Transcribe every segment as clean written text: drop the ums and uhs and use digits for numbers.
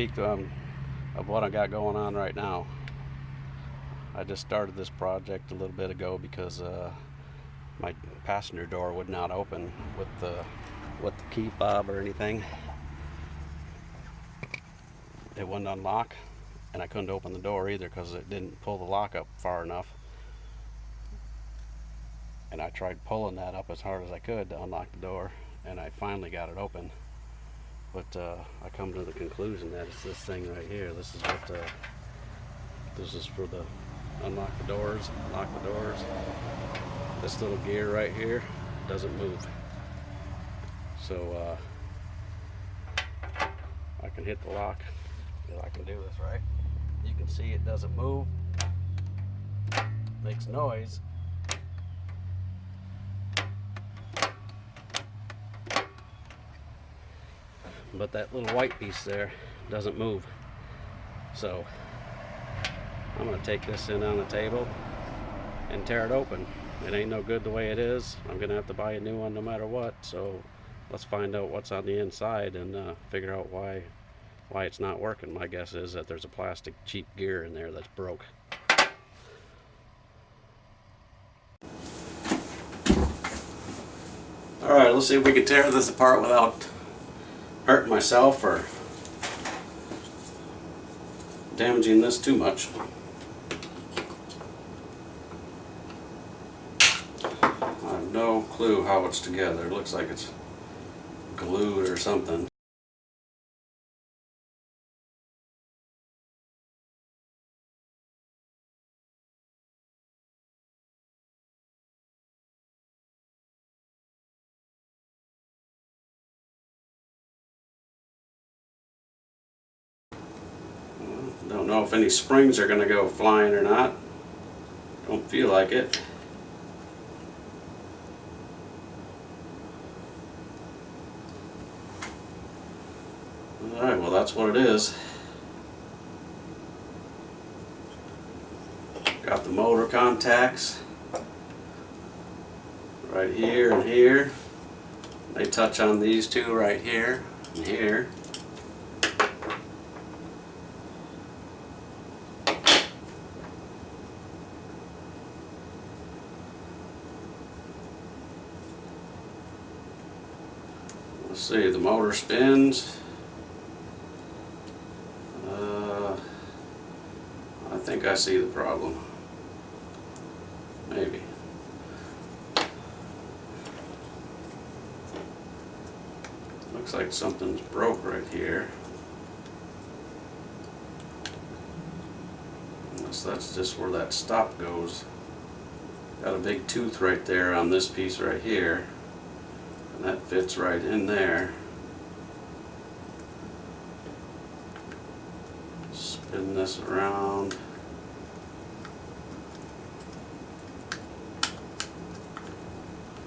peek of what I got going on right now. I just started this project a little bit ago because my passenger door would not open with the key fob or anything. It wouldn't unlock, and I couldn't open the door either because it didn't pull the lock up far enough. And I tried pulling that up as hard as I could to unlock the door, and I finally got it open. But I come to the conclusion that it's this thing right here. This is what this is for the unlock the doors, lock the doors. This little gear right here doesn't move. So I can hit the lock. I can do this, right? You can see it doesn't move. Makes noise. But that little white piece there doesn't move. So I'm gonna take this in on the table and tear it open. It ain't no good the way it is. I'm gonna have to buy a new one no matter what. So let's find out what's on the inside and figure out why it's not working. My guess is that there's a plastic cheap gear in there that's broke. Alright, let's see if we can tear this apart without hurting myself or damaging this too much. I have no clue how it's together. It looks like it's glued or something. Don't know if any springs are going to go flying or not. Don't feel like it. Alright, well that's what it is. Got the motor contacts right here and here. They touch on these two right here and here. Let's see, the motor spins. I think I see the problem. Maybe. Looks like something's broke right here. Unless that's just where that stop goes. Got a big tooth right there on this piece right here. And that fits right in there. Spin this around.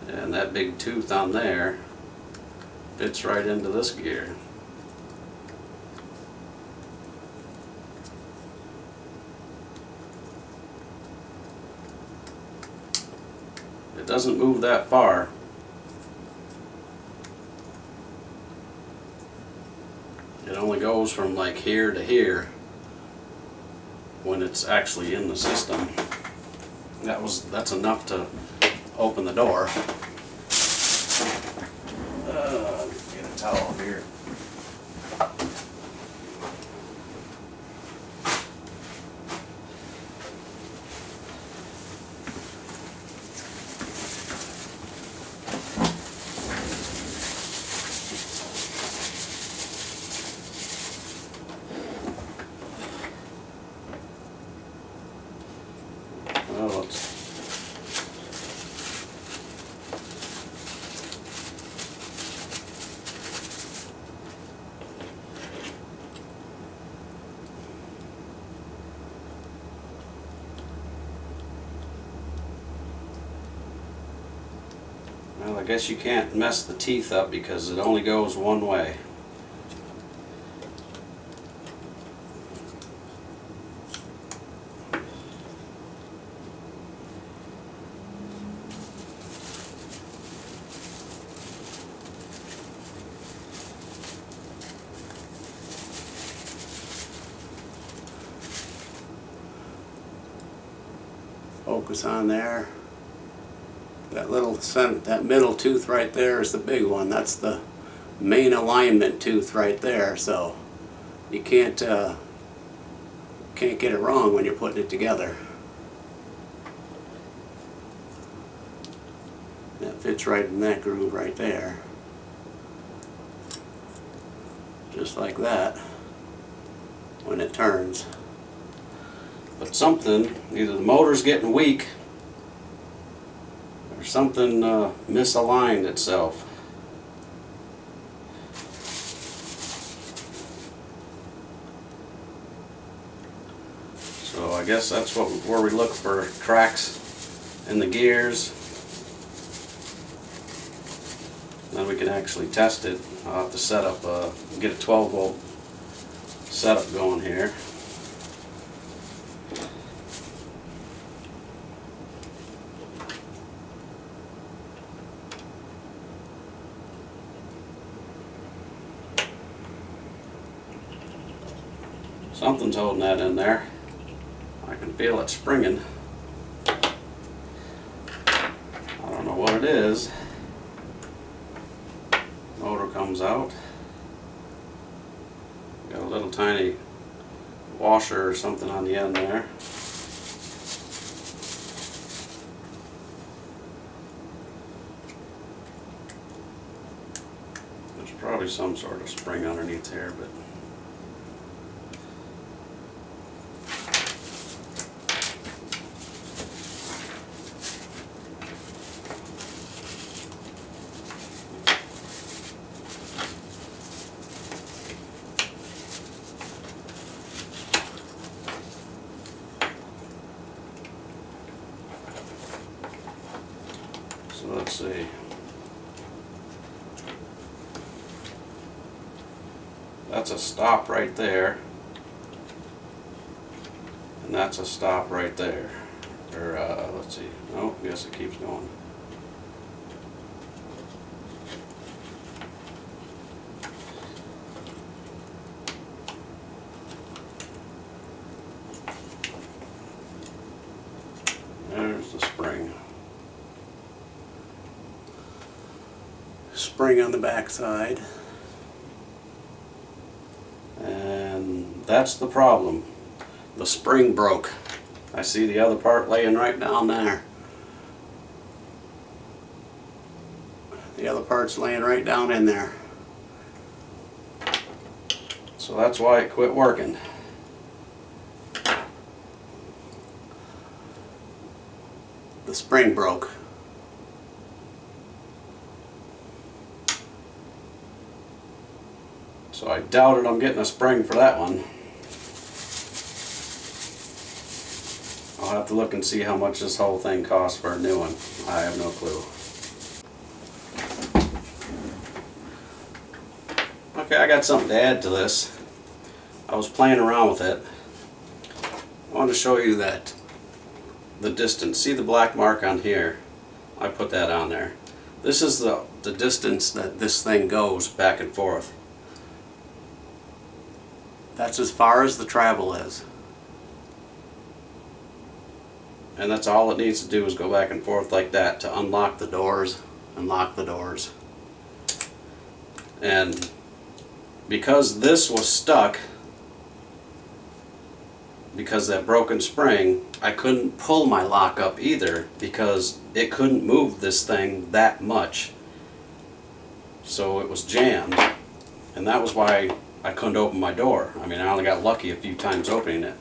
And that big tooth on there fits right into this gear. It doesn't move that far. It only goes from like here to here when it's actually in the system. That's enough to open the door. Get a towel here. Well, I guess you can't mess the teeth up because it only goes one way. Focus on there. That little that middle tooth right there is the big one. That's the main alignment tooth right there. So you can't get it wrong when you're putting it together. That fits right in that groove right there. Just like that when it turns. But something, either the motor's getting weak or something misaligned itself. So I guess that's where we look for cracks in the gears. Then we can actually test it. I'll have to set up, get a 12 volt setup going here. Something's holding that in there. I can feel it springing. I don't know what it is. Motor comes out. Got a little tiny washer or something on the end there. There's probably some sort of spring underneath here, but so let's see. That's a stop right there, and that's a stop right there. Or let's see. Oh, yes, it keeps going. There's the spring. Spring on the back side. And that's the problem. The spring broke. I see the other part laying right down there. The other part's laying right down in there. So that's why it quit working. The spring broke. So I doubted I'm getting a spring for that one. I'll have to look and see how much this whole thing costs for a new one. I have no clue. Okay, I got something to add to this. I was playing around with it. I want to show you that the distance. See the black mark on here? I put that on there. This is the distance that this thing goes back and forth. That's as far as the travel is. And that's all it needs to do is go back and forth like that to unlock the doors and lock the doors. And because this was stuck, because that broken spring, I couldn't pull my lock up either because it couldn't move this thing that much. So it was jammed, and that was why I couldn't open my door. I mean, I only got lucky a few times opening it.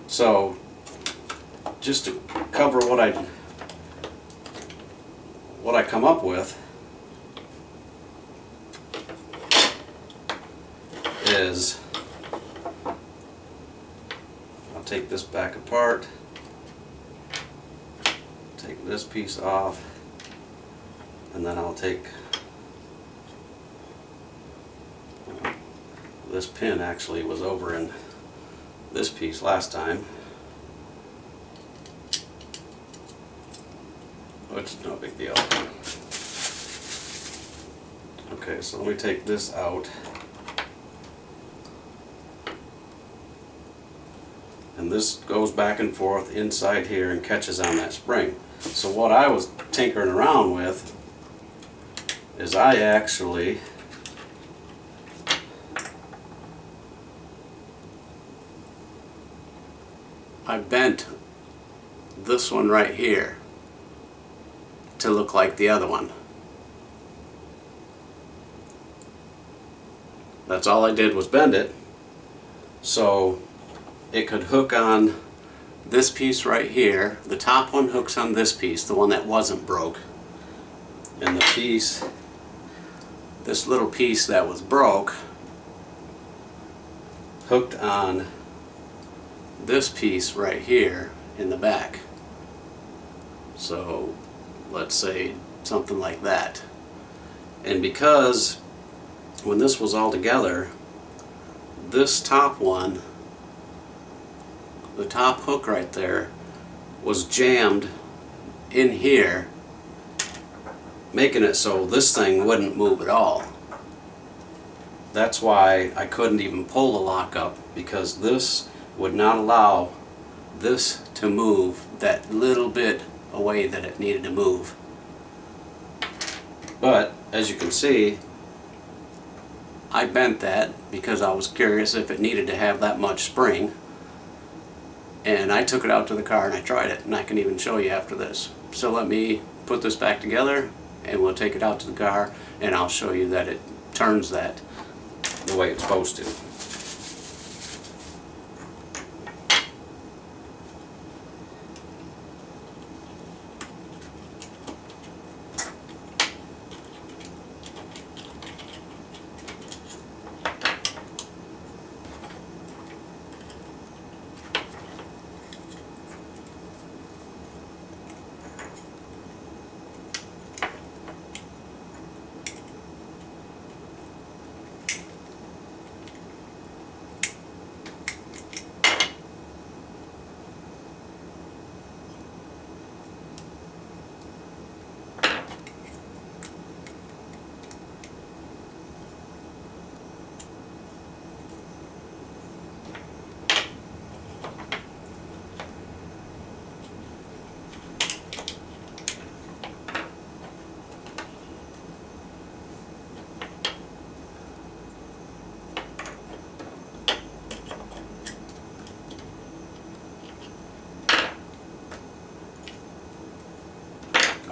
So just to cover what I come up with is, I'll take this back apart, take this piece off, and then I'll take this pin. Actually was over in this piece last time, which is no big deal. Okay, so let me take this out, and this goes back and forth inside here and catches on that spring. So what I was tinkering around with is I bent this one right here to look like the other one. That's all I did was bend it so it could hook on this piece right here. The top one hooks on this piece, the one that wasn't broke, and the piece, this little piece that was broke, hooked on this piece right here in the back. So let's say something like that. And because when this was all together, this top one, the top hook right there, was jammed in here, making it so this thing wouldn't move at all. That's why I couldn't even pull the lock up, because this would not allow this to move that little bit away that it needed to move. But as you can see, I bent that because I was curious if it needed to have that much spring, and I took it out to the car and I tried it, and I can even show you after this. So let me put this back together and we'll take it out to the car and I'll show you that it turns that the way it's supposed to.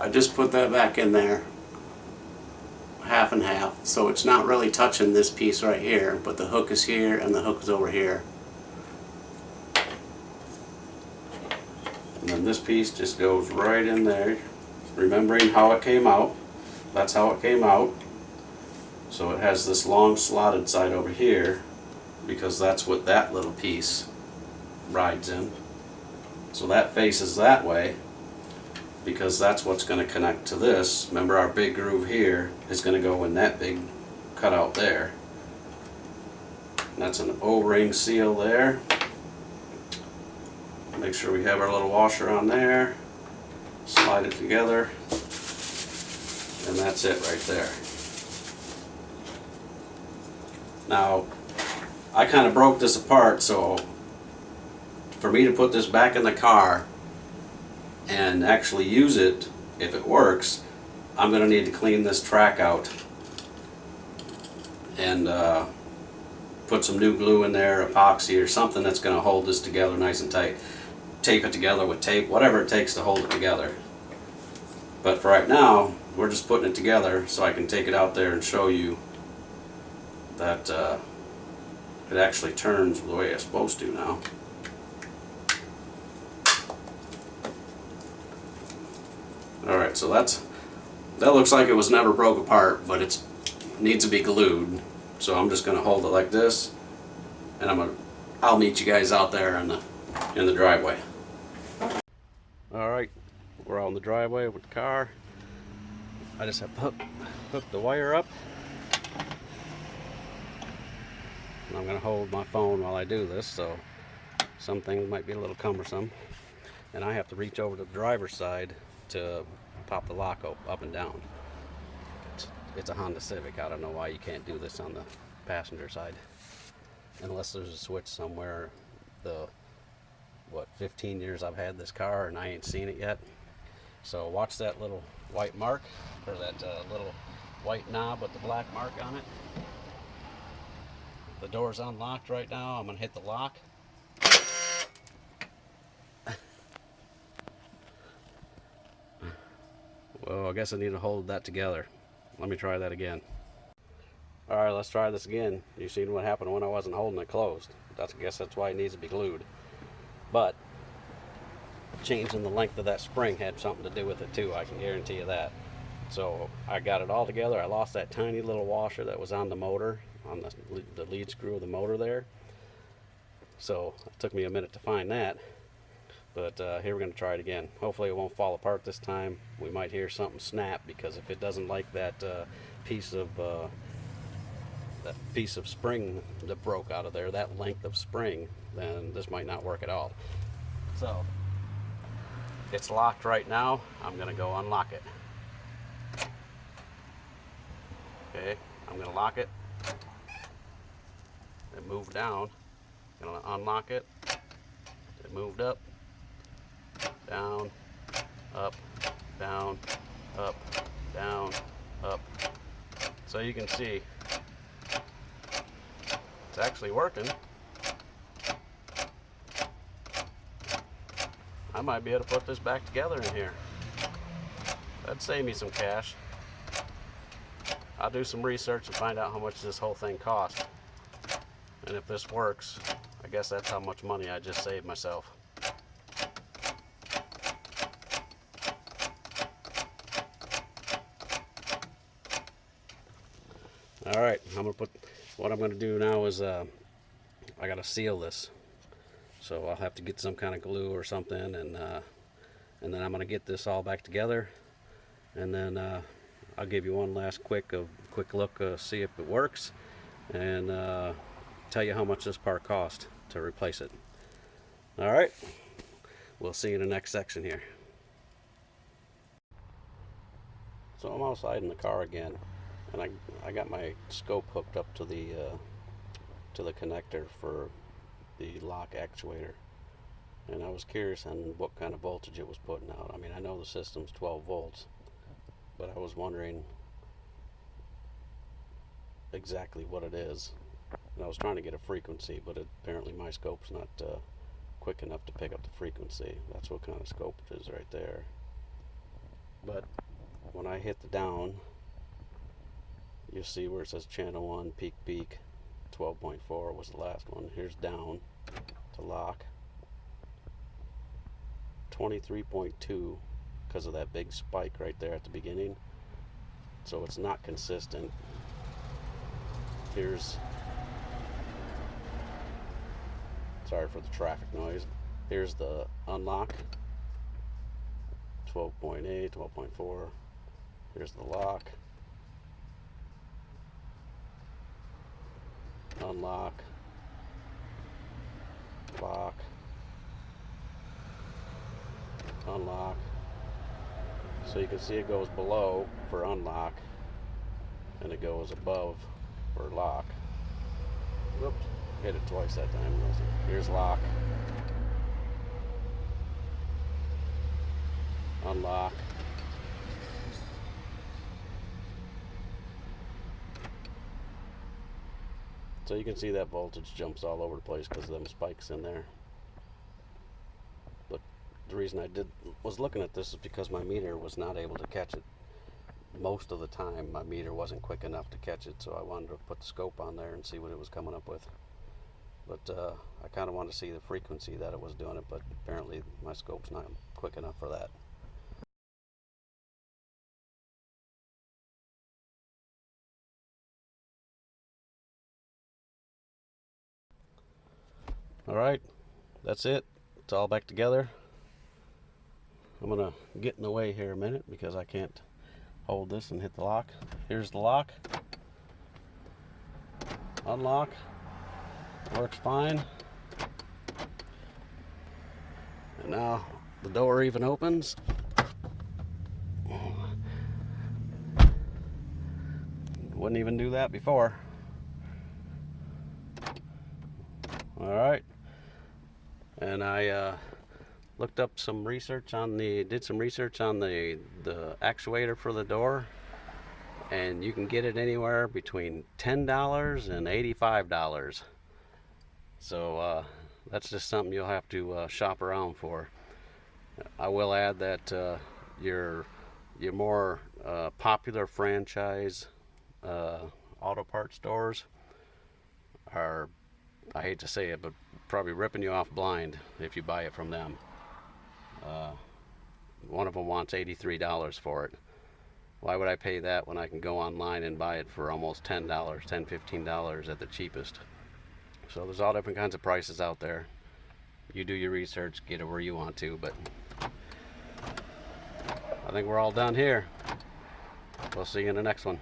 I just put that back in there, half and half, so it's not really touching this piece right here, but the hook is here and the hook is over here. And then this piece just goes right in there, remembering how it came out. That's how it came out. So it has this long slotted side over here, because that's what that little piece rides in. So that faces that way, because that's what's going to connect to this. Remember, our big groove here is going to go in that big cutout there. And that's an O-ring seal there. Make sure we have our little washer on there. Slide it together. And that's it right there. Now, I kind of broke this apart, so for me to put this back in the car and actually use it, if it works, I'm going to need to clean this track out and put some new glue in there, epoxy or something that's going to hold this together nice and tight. Tape it together with tape, whatever it takes to hold it together. But for right now, we're just putting it together so I can take it out there and show you that it actually turns the way it's supposed to now. Alright, so that looks like it was never broke apart, but it needs to be glued. So I'm just going to hold it like this, and I'll meet you guys out there in the driveway. Alright, we're out in the driveway with the car. I just have to hook the wire up. And I'm going to hold my phone while I do this, so some things might be a little cumbersome. And I have to reach over to the driver's side to pop the lock up and down. It's a Honda Civic. I don't know why you can't do this on the passenger side. Unless there's a switch somewhere, the what, 15 years I've had this car and I ain't seen it yet. So watch that little white mark, or that little white knob with the black mark on it. The door's unlocked right now. I'm gonna hit the lock. Well, I guess I need to hold that together. Let me try that again. All right, let's try this again. You seen what happened when I wasn't holding it closed. I guess that's why it needs to be glued. But changing the length of that spring had something to do with it too, I can guarantee you that. So I got it all together. I lost that tiny little washer that was on the motor, on the lead screw of the motor there. So it took me a minute to find that. But here we're going to try it again. Hopefully it won't fall apart this time. We might hear something snap, because if it doesn't like that piece of spring that broke out of there, that length of spring, then this might not work at all. So it's locked right now. I'm going to go unlock it. Okay, I'm going to lock it. It moved down. I'm going to unlock it. It moved up. Down, up, down, up, down, up. So you can see it's actually working. I might be able to put this back together in here. That'd save me some cash. I'll do some research and find out how much this whole thing cost. And if this works, I guess that's how much money I just saved myself. All right, what I'm gonna do now is I gotta seal this. So I'll have to get some kind of glue or something, and then I'm gonna get this all back together, and then I'll give you one last quick look, see if it works, and tell you how much this part cost to replace it. All right, we'll see you in the next section here. So I'm outside in the car again, and I got my scope hooked up to the connector for the lock actuator, and I was curious on what kind of voltage it was putting out. I mean, I know the system's 12 volts, but I was wondering exactly what it is, and I was trying to get a frequency, but apparently my scope's not quick enough to pick up the frequency. That's what kind of scope it is right there. But when I hit the down, you'll see where it says channel 1 peak 12.4 was the last one. Here's down to lock 23.2, because of that big spike right there at the beginning. So it's not consistent. Here's, sorry for the traffic noise. Here's the unlock 12.8, 12.4. Here's the lock. Unlock, lock, unlock. So you can see it goes below for unlock, and it goes above for lock. Whoops, hit it twice that time. Here's lock, unlock, so you can see that voltage jumps all over the place because of them spikes in there. But the reason I was looking at this is because my meter was not able to catch it. Most of the time my meter wasn't quick enough to catch it, so I wanted to put the scope on there and see what it was coming up with. But I kind of wanted to see the frequency that it was doing it, but apparently my scope's not quick enough for that. Alright, that's it. It's all back together. I'm gonna get in the way here a minute because I can't hold this and hit the lock. Here's the lock. Unlock. Works fine. And now the door even opens. Wouldn't even do that before. Alright. and I looked up some research on did some research on the actuator for the door, and you can get it anywhere between $10 and $85. So that's just something you'll have to shop around for. I will add that your more popular franchise auto parts stores are, I hate to say it, but probably ripping you off blind if you buy it from them. One of them wants $83 for it. Why would I pay that when I can go online and buy it for almost $10, $15 at the cheapest? So there's all different kinds of prices out there. You do your research, get it where you want to, but I think we're all done here. We'll see you in the next one.